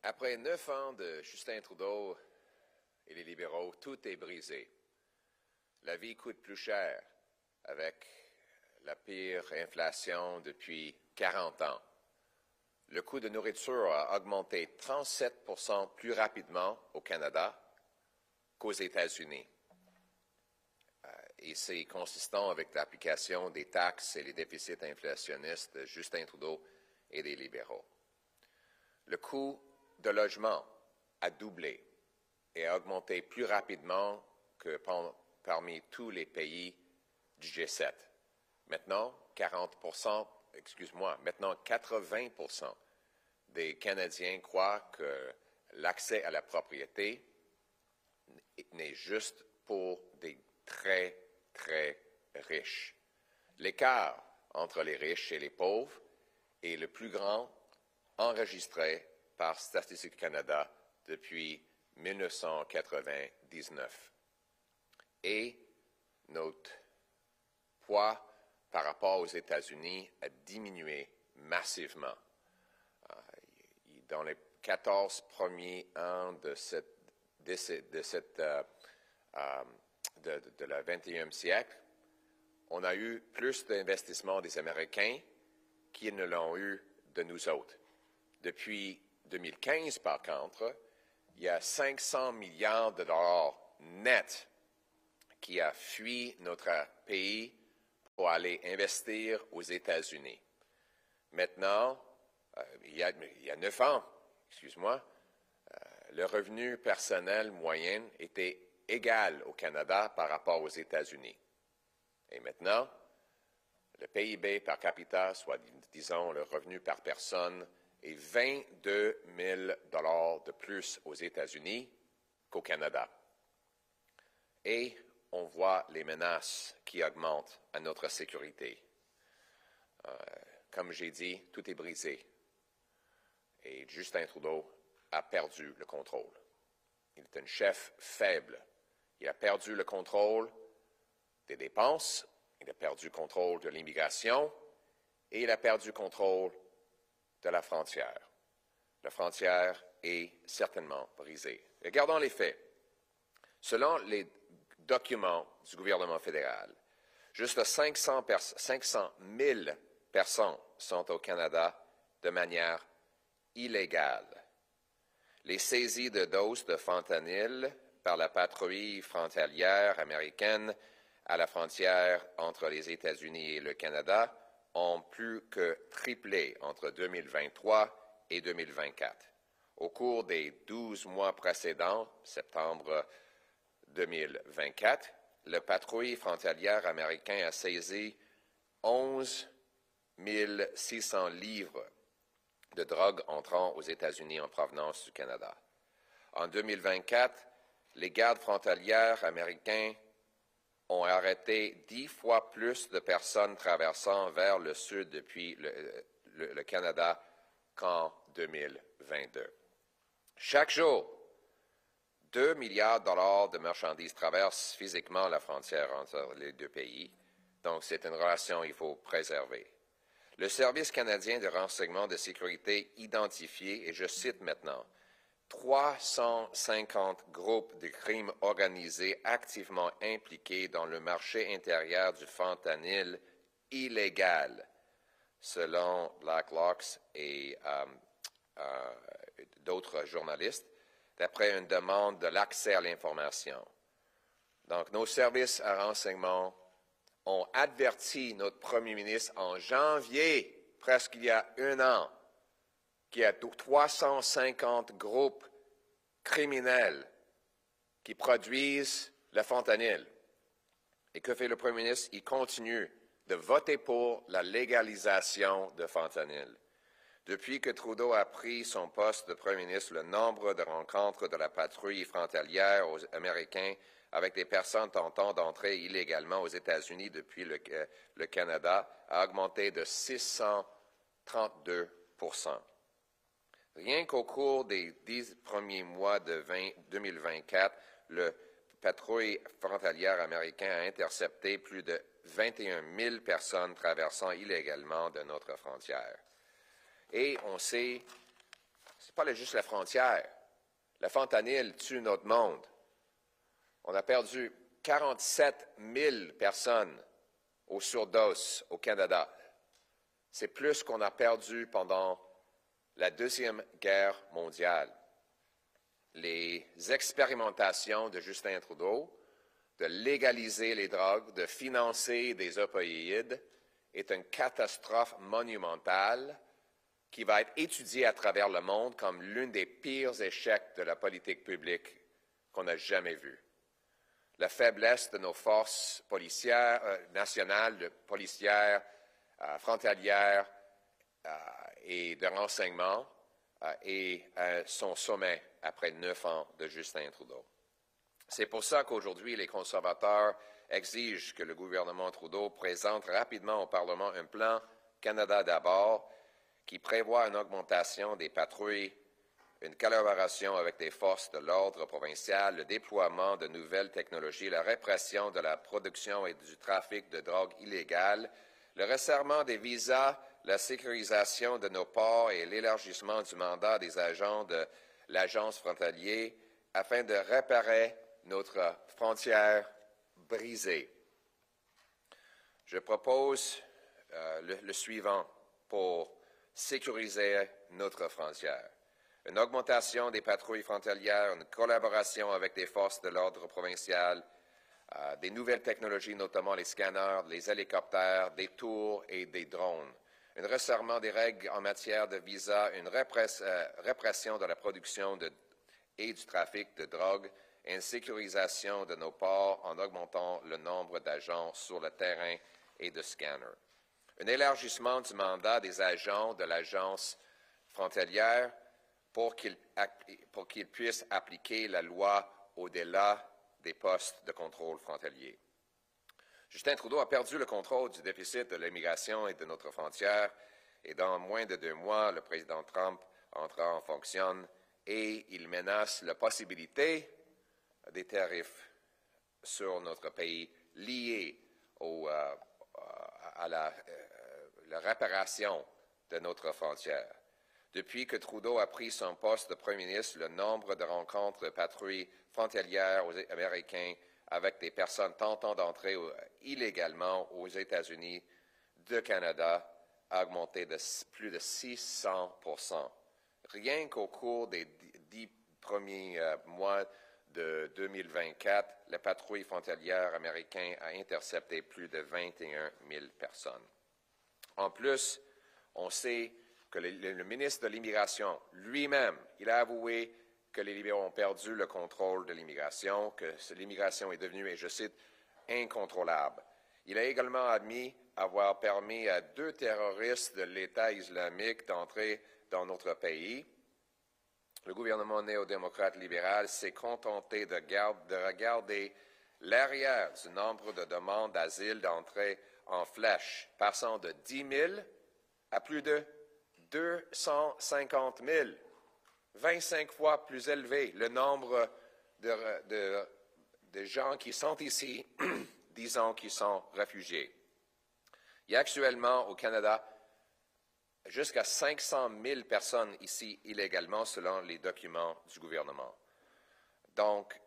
Après 9 ans de Justin Trudeau et les libéraux, tout est brisé. La vie coûte plus cher avec la pire inflation depuis 40 ans. Le coût de nourriture a augmenté 37% plus rapidement au Canada qu'aux États-Unis. Et c'est consistant avec l'application des taxes et les déficits inflationnistes de Justin Trudeau et des libéraux. Le coût de logement a doublé et a augmenté plus rapidement que parmi tous les pays du G7. Maintenant, 80% des Canadiens croient que l'accès à la propriété n'est juste pour des très, très riches. L'écart entre les riches et les pauvres est le plus grand enregistré par Statistique Canada depuis 1999. Et notre poids par rapport aux États-Unis a diminué massivement. Dans les 14 premiers ans de la 21e siècle, on a eu plus d'investissements des Américains qu'ils ne l'ont eu de nous autres. Depuis 2015, par contre, il y a 500 milliards de dollars nets qui a fui notre pays pour aller investir aux États-Unis. Maintenant, il y a 9 ans, le revenu personnel moyen était égal au Canada par rapport aux États-Unis. Et maintenant, le PIB par capita, soit disons le revenu par personne, est 22 000 $ de plus aux États-Unis qu'au Canada. Et on voit les menaces qui augmentent à notre sécurité. Comme j'ai dit, tout est brisé. Et Justin Trudeau a perdu le contrôle. Il est un chef faible. Il a perdu le contrôle des dépenses, il a perdu le contrôle de l'immigration et il a perdu le contrôle de la frontière. La frontière est certainement brisée. Regardons les faits. Selon les documents du gouvernement fédéral, juste 500 000 personnes sont au Canada de manière illégale. Les saisies de doses de fentanyl par la patrouille frontalière américaine à la frontière entre les États-Unis et le Canada ont plus que triplé entre 2023 et 2024. Au cours des 12 mois précédents, septembre 2024, la patrouille frontalière américaine a saisi 11 600 livres de drogue entrant aux États-Unis en provenance du Canada. En 2024, les gardes frontalières américains ont arrêté 10 fois plus de personnes traversant vers le sud depuis le Canada qu'en 2022. Chaque jour, 2 milliards de dollars de marchandises traversent physiquement la frontière entre les deux pays. Donc, c'est une relation qu'il faut préserver. Le Service canadien de renseignement de sécurité identifié, et je cite maintenant, 350 groupes de crimes organisés activement impliqués dans le marché intérieur du fentanyl illégal, selon Blacklock et d'autres journalistes, d'après une demande de l'accès à l'information. Donc, nos services à renseignement ont averti notre premier ministre en janvier, presque il y a un an, qu'il y a 350 groupes criminels qui produisent le fentanyl. Et que fait le premier ministre? Il continue de voter pour la légalisation de fentanyl. Depuis que Trudeau a pris son poste de premier ministre, le nombre de rencontres de la patrouille frontalière américaine avec des personnes tentant d'entrer illégalement aux États-Unis depuis le Canada a augmenté de 632 %. Rien qu'au cours des 10 premiers mois de 2024, le patrouille frontalière américain a intercepté plus de 21 000 personnes traversant illégalement de notre frontière. Et on sait, pas juste la frontière. Le fentanyl tue notre monde. On a perdu 47 000 personnes aux surdoses au Canada. C'est plus qu'on a perdu pendant la Deuxième Guerre mondiale. Les expérimentations de Justin Trudeau de légaliser les drogues, de financer des opioïdes, est une catastrophe monumentale qui va être étudiée à travers le monde comme l'un des pires échecs de la politique publique qu'on a jamais vu. La faiblesse de nos forces policières, nationales, policières, frontalières et de renseignement est à son sommet après 9 ans de Justin Trudeau. C'est pour ça qu'aujourd'hui, les conservateurs exigent que le gouvernement Trudeau présente rapidement au Parlement un plan Canada d'abord qui prévoit une augmentation des patrouilles, une collaboration avec les forces de l'ordre provincial, le déploiement de nouvelles technologies, la répression de la production et du trafic de drogue illégale, le resserrement des visas, la sécurisation de nos ports et l'élargissement du mandat des agents de l'agence frontalière afin de réparer notre frontière brisée. Je propose le suivant pour sécuriser notre frontière. Une augmentation des patrouilles frontalières, une collaboration avec les forces de l'ordre provincial, des nouvelles technologies, notamment les scanners, les hélicoptères, des tours et des drones. Un resserrement des règles en matière de visa, une répression de la production et du trafic de drogue, et une sécurisation de nos ports en augmentant le nombre d'agents sur le terrain et de scanners. Un élargissement du mandat des agents de l'agence frontalière pour qu'ils puissent appliquer la loi au-delà des postes de contrôle frontalier. Justin Trudeau a perdu le contrôle du déficit de l'immigration et de notre frontière, et dans moins de 2 mois, le président Trump entrera en fonction et il menace la possibilité des tarifs sur notre pays liés à la réparation de notre frontière. Depuis que Trudeau a pris son poste de premier ministre, le nombre de rencontres de patrouilles frontalières américaines avec des personnes tentant d'entrer illégalement aux États-Unis du Canada a augmenté de plus de 600%. Rien qu'au cours des 10 premiers mois de 2024, la patrouille frontalière américaine a intercepté plus de 21 000 personnes. En plus, on sait que le ministre de l'Immigration lui-même, il a avoué que les libéraux ont perdu le contrôle de l'immigration, que l'immigration est devenue, et je cite, incontrôlable. Il a également admis avoir permis à 2 terroristes de l'État islamique d'entrer dans notre pays. Le gouvernement néo-démocrate libéral s'est contenté de regarder l'arrière du nombre de demandes d'asile d'entrée en flèche, passant de 10 000 à plus de 250 000, 25 fois plus élevé le nombre de gens qui sont ici, disons qu'ils sont réfugiés. Il y a actuellement au Canada jusqu'à 500 000 personnes ici illégalement selon les documents du gouvernement. Donc,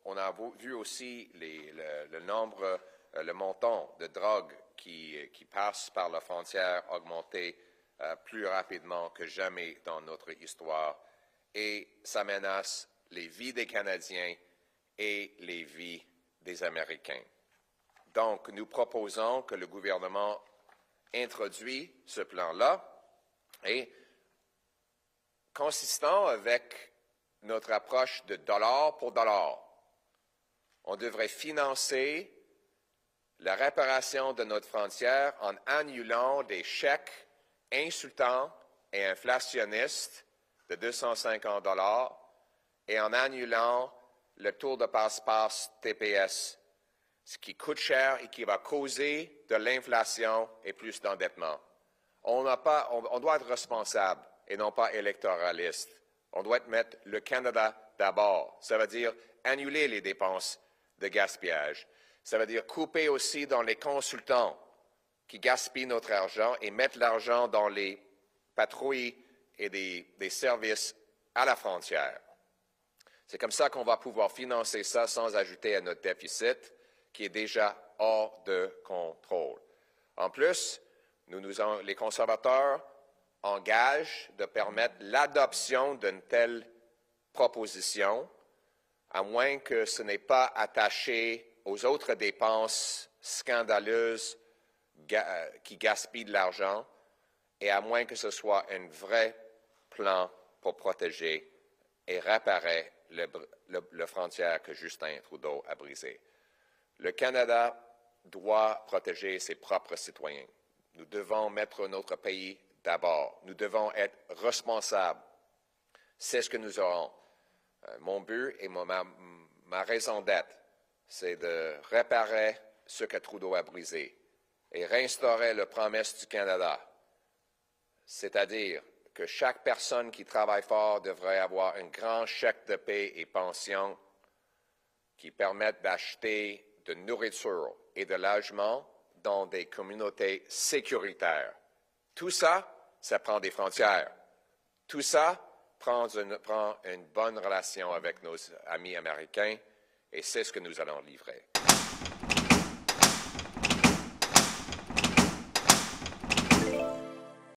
on a vu aussi le nombre, le montant de drogue qui passe par la frontière augmenter plus rapidement que jamais dans notre histoire. Et ça menace les vies des Canadiens et les vies des Américains. Donc, nous proposons que le gouvernement introduise ce plan-là et, consistant avec notre approche de dollar pour dollar, on devrait financer la réparation de notre frontière en annulant des chèques insultants et inflationnistes de 250 $ et en annulant le tour de passe-passe TPS, ce qui coûte cher et qui va causer de l'inflation et plus d'endettement. On doit être responsable et non pas électoraliste. On doit mettre le Canada d'abord. Ça veut dire annuler les dépenses de gaspillage. Ça veut dire couper aussi dans les consultants qui gaspillent notre argent et mettre l'argent dans les patrouilles et des services à la frontière. C'est comme ça qu'on va pouvoir financer ça sans ajouter à notre déficit qui est déjà hors de contrôle. En plus, les conservateurs engagent de permettre l'adoption d'une telle proposition, à moins que ce n'est pas attaché aux autres dépenses scandaleuses qui gaspillent de l'argent, et à moins que ce soit un vrai plan pour protéger et réparer la frontière que Justin Trudeau a brisée. Le Canada doit protéger ses propres citoyens. Nous devons mettre notre pays d'abord. Nous devons être responsables. C'est ce que nous aurons. Mon but et ma raison d'être, c'est de réparer ce que Trudeau a brisé et réinstaurer la promesse du Canada, c'est-à-dire que chaque personne qui travaille fort devrait avoir un grand chèque de paie et pension qui permettent d'acheter de nourriture et de logement dans des communautés sécuritaires. Tout ça, ça prend des frontières. Tout ça prend une bonne relation avec nos amis américains et c'est ce que nous allons livrer.